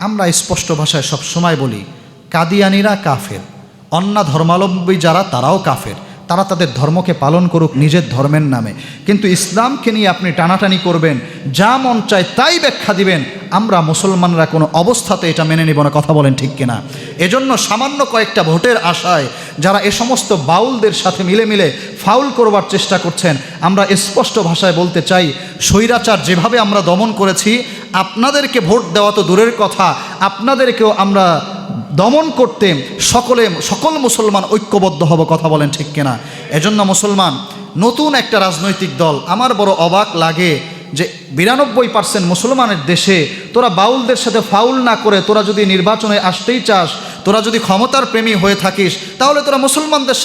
আমরা স্পষ্ট ভাষায় সব সময় বলি কাদিয়ানিরা কাফের, অন্য ধর্মাবলম্বী যারা তারাও কাফের। তারা তাদের ধর্মকে পালন করুক নিজের ধর্মের নামে, কিন্তু ইসলামকে নিয়ে আপনি টানাটানি করবেন, যা মন চায় তাই ব্যাখ্যা দিবেন, আমরা মুসলমানরা কোনো অবস্থাতে এটা মেনে নিব না। কথা বলেন ঠিক কিনা? এজন্য সামান্য কয়েকটা ভোটের আশায় যারা এ সমস্ত বাউলদের সাথে মিলে মিলে ফাউল করবার চেষ্টা করছেন, আমরা স্পষ্ট ভাষায় বলতে চাই, স্বৈরাচার যেভাবে আমরা দমন করেছি, আপনাদেরকে ভোট দেওয়া তো দূরের কথা, আপনাদেরকেও আমরা দমন করতে সকল মুসলমান ঐক্যবদ্ধ হব। কথা বলেন ঠিক কিনা? এজন্য মুসলমান নতুন একটা রাজনৈতিক দল, আমার বড় অবাক লাগে যে 92% মুসলমানের দেশে তোরা বাউলদের সাথে ফাউল না করে তোরা যদি নির্বাচনে আসতেই চাস, তোরা যদি ক্ষমতার প্রেমী হয়ে থাকিস, তাহলে তোরা মুসলমানদের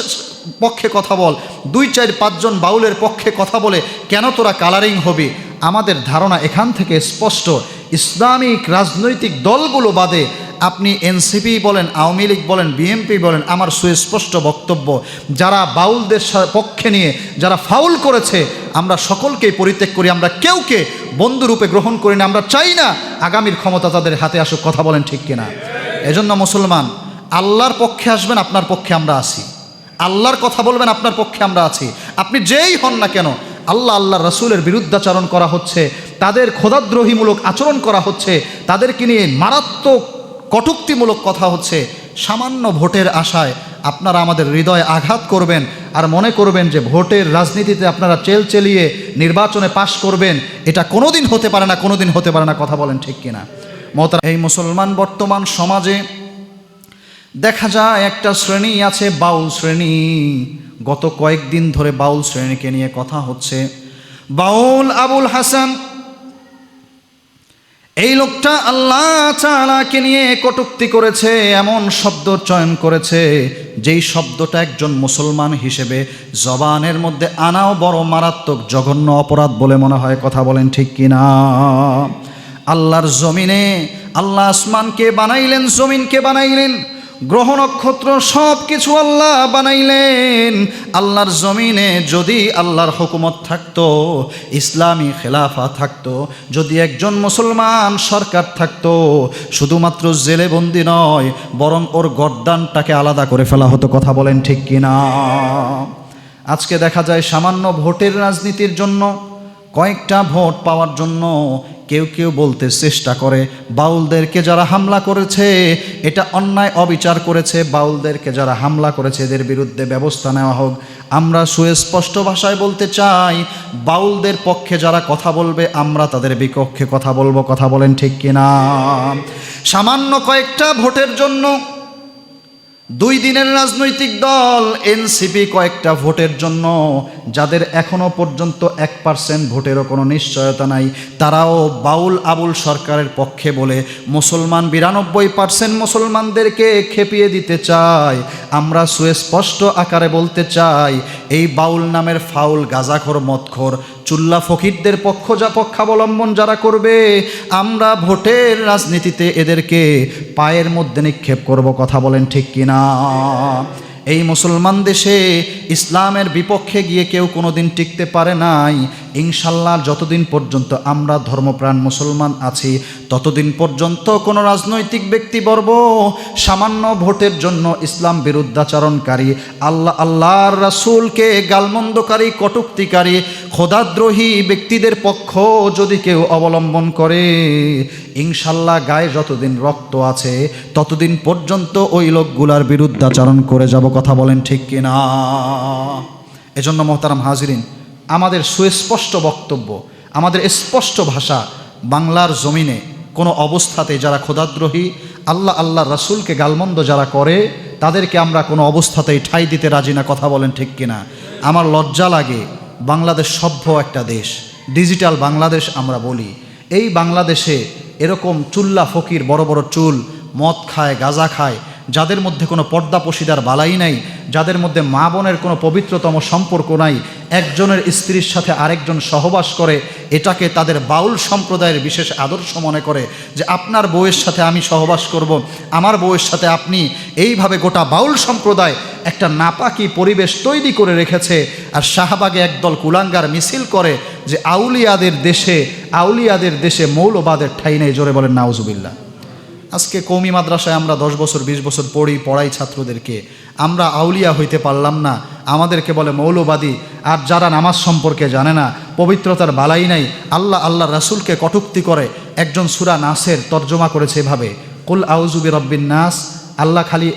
পক্ষে কথা বল, 2-4-5 জন বাউলের পক্ষে কথা বলে কেন তোরা কালারিং হবি? আমাদের ধারণা এখান থেকে স্পষ্ট, ইসলামিক রাজনৈতিক দলগুলো বাদে আপনি এনসিপি বলেন, আওয়ামী লীগ বলেন, বিএনপি বলেন, আমার সুস্পষ্ট বক্তব্য, যারা বাউলদের পক্ষে নিয়ে যারা ফাউল করেছে আমরা সকলকেই পরিত্যাগ করি। আমরা কেউকে বন্ধুরূপে গ্রহণ করি না। আমরা চাই না আগামীর ক্ষমতা তাদের হাতে আসুক। কথা বলেন ঠিক কিনা? এজন্য মুসলমান আল্লাহর পক্ষে আসবেন, আপনার পক্ষে আমরা আছি। আল্লাহর কথা বলবেন, আপনার পক্ষে আমরা আছি। আপনি যেই হন না কেন, আল্লাহ রসুলের বিরুদ্ধাচরণ করা হচ্ছে, তাদের খোদাদ্রোহীমূলক আচরণ করা হচ্ছে, তাদেরকে নিয়ে মারাত্মক কটূক্তিমূলক কথা হচ্ছে, সামান্য ভোটের আশায় আপনারা আমাদের হৃদয়ে আঘাত করবেন আর মনে করবেন যে ভোটের রাজনীতিতে আপনারা চেলিয়ে নির্বাচনে পাশ করবেন, এটা কোনোদিন হতে পারে না, কোনোদিন হতে পারে না। কথা বলেন ঠিক কিনা? এই মুসলমান বর্তমান সমাজে দেখা যায় একটা শ্রেণী আছে, বাউল শ্রেণী। গত কয়েকদিন ধরে বাউল শ্রেণীকে নিয়ে কথা হচ্ছে। বাউল আবুল হাসান, এই লোকটা আল্লাহ তাআলাকে নিয়ে কটূক্তি করেছে, এমন শব্দ চয়ন করেছে যেই শব্দটা একজন মুসলমান হিসেবে জবানের মধ্যে আনাও বড় মারাত্মক জঘন্য অপরাধ বলে মনে হয়। কথা বলেন ঠিক কিনা? আল্লাহর জমিনে আল্লাহ আসমানকে বানাইলেন, জমিনকে বানাইলেন, গ্রহ নক্ষত্র সব কিছু আল্লাহ বানাইলেন। আল্লাহর জমিনে যদি আল্লাহর হুকুমত থাকতো, ইসলামী খেলাফা থাকতো, যদি একজন মুসলমান সরকার থাকতো, শুধুমাত্র জেলে বন্দি নয়, বরং ওর গর্দানটাকে আলাদা করে ফেলা হতো। কথা বলেন ঠিক কিনা? আজকে দেখা যায় সামান্য ভোটের রাজনীতির জন্য, কয়েকটা ভোট পাওয়ার জন্য কেউ কেউ বলতে চেষ্টা করে বাউলদেরকে যারা হামলা করেছে এটা অন্যায়, অবিচার করেছে, বাউলদেরকে যারা হামলা করেছে এদের বিরুদ্ধে ব্যবস্থা নেওয়া হোক। আমরা সুস্পষ্ট ভাষায় বলতে চাই, বাউলদের পক্ষে যারা কথা বলবে আমরা তাদের বিপক্ষে কথা বলবো। কথা বলেন ঠিক কিনা? সামান্য কয়েকটা ভোটের জন্য 2 দিনের রাজনৈতিক দল এনসিপি কয়েকটা ভোটের জন্য, যাদের এখনো পর্যন্ত 1% ভোটেরও কোনো নিশ্চয়তা নাই, তারাও বাউল আবুল সরকারের পক্ষে বলে মুসলমান 92% মুসলমানদেরকে খেপিয়ে দিতে চায়। আমরা সুস্পষ্ট আকারে বলতে চাই, এই বাউল নামের ফাউল গাঁজাখোর, মদখোর, চুল্লা ফকিরদের পক্ষাবলম্বন যারা করবে, আমরা ভোটের রাজনীতিতে এদেরকে পায়ের মধ্যে নিক্ষেপ করব। কথা বলেন ঠিক কিনা? এই মুসলমান দেশে ইসলামের বিপক্ষে গিয়ে কেউ কোনোদিন টিকতে পারে নাই। ইনশাল্লাহ যতদিন পর্যন্ত আমরা ধর্মপ্রাণ মুসলমান আছি, ততদিন পর্যন্ত কোনো রাজনৈতিক ব্যক্তিবর্গ সামান্য ভোটের জন্য ইসলাম বিরুদ্ধাচরণকারী, আল্লাহর রাসূলকে গালমন্দকারী, কটূক্তিকারী, খোদাদ্রোহী ব্যক্তিদের পক্ষ যদি কেউ অবলম্বন করে, ইনশাল্লাহ গায়ে যতদিন রক্ত আছে ততদিন পর্যন্ত ওই লোকগুলার বিরুদ্ধাচরণ করে যাব। কথা বলেন ঠিক কিনা? এজন্য মোহতারাম হাজিরিন, আমাদের সুস্পষ্ট বক্তব্য, আমাদের স্পষ্ট ভাষা, বাংলার জমিনে কোনো অবস্থাতে যারা খোদাদ্রোহী, আল্লাহর রাসূলকে গালমন্দ যারা করে, তাদেরকে আমরা কোনো অবস্থাতেই ঠাঁই দিতে রাজি না। কথা বলেন ঠিক কিনা? আমার লজ্জা লাগে, বাংলাদেশ সভ্য একটা দেশ, ডিজিটাল বাংলাদেশ আমরা বলি, এই বাংলাদেশে এরকম চুল্লা ফকির, বড় বড় চুল, মদ খায়, গাঁজা খায়, যাদের মধ্যে কোনো পর্দাপশিদার বালাই নাই, যাদের মধ্যে মা বোনের কোনো পবিত্রতম সম্পর্ক নাই, একজনের স্ত্রীর সাথে আরেকজন সহবাস করে, এটাকে তাদের বাউল সম্প্রদায়ের বিশেষ আদর্শ মনে করে যে আপনার বউয়ের সাথে আমি সহবাস করব, আমার বউয়ের সাথে আপনি, এইভাবে গোটা বাউল সম্প্রদায় একটা নাপাকি পরিবেশ তৈরি করে রেখেছে। আর শাহবাগে একদল কুলাঙ্গার মিছিল করে যে আউলিয়াদের দেশে মৌলবাদের ঠাঁই নেই। জোরে বলেন নাউজুবিল্লাহ। আজকে কওমি মাদ্রাসায় আমরা 10 বছর 20 বছর পড়াই ছাত্রদেরকে, আমরা আউলিয়া হইতে পারলাম না, আমাদেরকে বলে মৌলবাদী। আর যারা নামাজ সম্পর্কে জানে না, পবিত্রতার বালাই নাই, আল্লাহ রাসূলকে কটূক্তি করে। একজন সূরা নাসের তর্জমা করেছে এভাবে, কুল আউযু বিরাব্বিন নাস, আল্লাহ খালি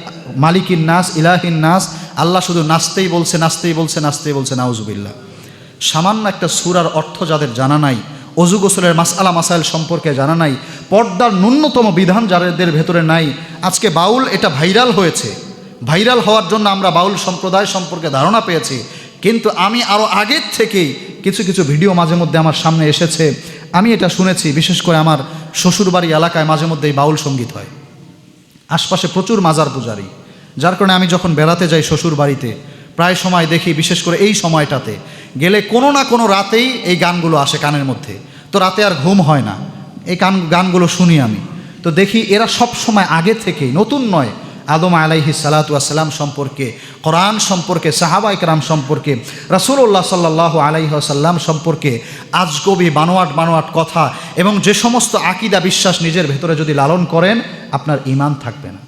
মালিকিন নাস, ইলাহিন নাস, আল্লাহ শুধু নাচতেই বলছে নাউজুবিল্লাহ। সামান্য একটা সূরার অর্থ যাদের জানা নাই, অজু গোসলের মাসআলা মাসাইল সম্পর্কে জানা নাই, পর্দার ন্যূনতম বিধান যাদের ভেতরে নাই, আজকে বাউল এটা ভাইরাল হয়েছে। ভাইরাল হওয়ার জন্য আমরা বাউল সম্প্রদায় সম্পর্কে ধারণা পেয়েছি। কিন্তু আমি আরও আগের থেকেই কিছু ভিডিও মাঝে মধ্যে আমার সামনে এসেছে, আমি এটা শুনেছি। বিশেষ করে আমার শ্বশুরবাড়ি এলাকায় মাঝে মধ্যেই বাউল সঙ্গীত হয়, আশপাশে প্রচুর মাজার পূজারি, যার কারণে আমি যখন বেড়াতে যাই শ্বশুর বাড়িতে প্রায় সময় দেখি, বিশেষ করে এই সময়টাতে গেলে কোনো না কোনো রাতেই এই গানগুলো আসে কানের মধ্যে। তো রাতে আর ঘুম হয় না, এই গানগুলো শুনি আমি। তো দেখি এরা সব সময় আগে থেকেই, নতুন নয়, আদম আলাইহিস সালাতু ওয়াস সালাম সম্পর্কে, কোরআন সম্পর্কে, সাহাবায়ে কেরাম সম্পর্কে, রাসূলুল্লাহ সাল্লাল্লাহু আলাইহি ওয়াসাল্লাম সম্পর্কে আজগবি বানোয়াট কথা এবং যে সমস্ত আকীদা বিশ্বাস নিজের ভেতরে যদি লালন করেন, আপনার ঈমান থাকবে না।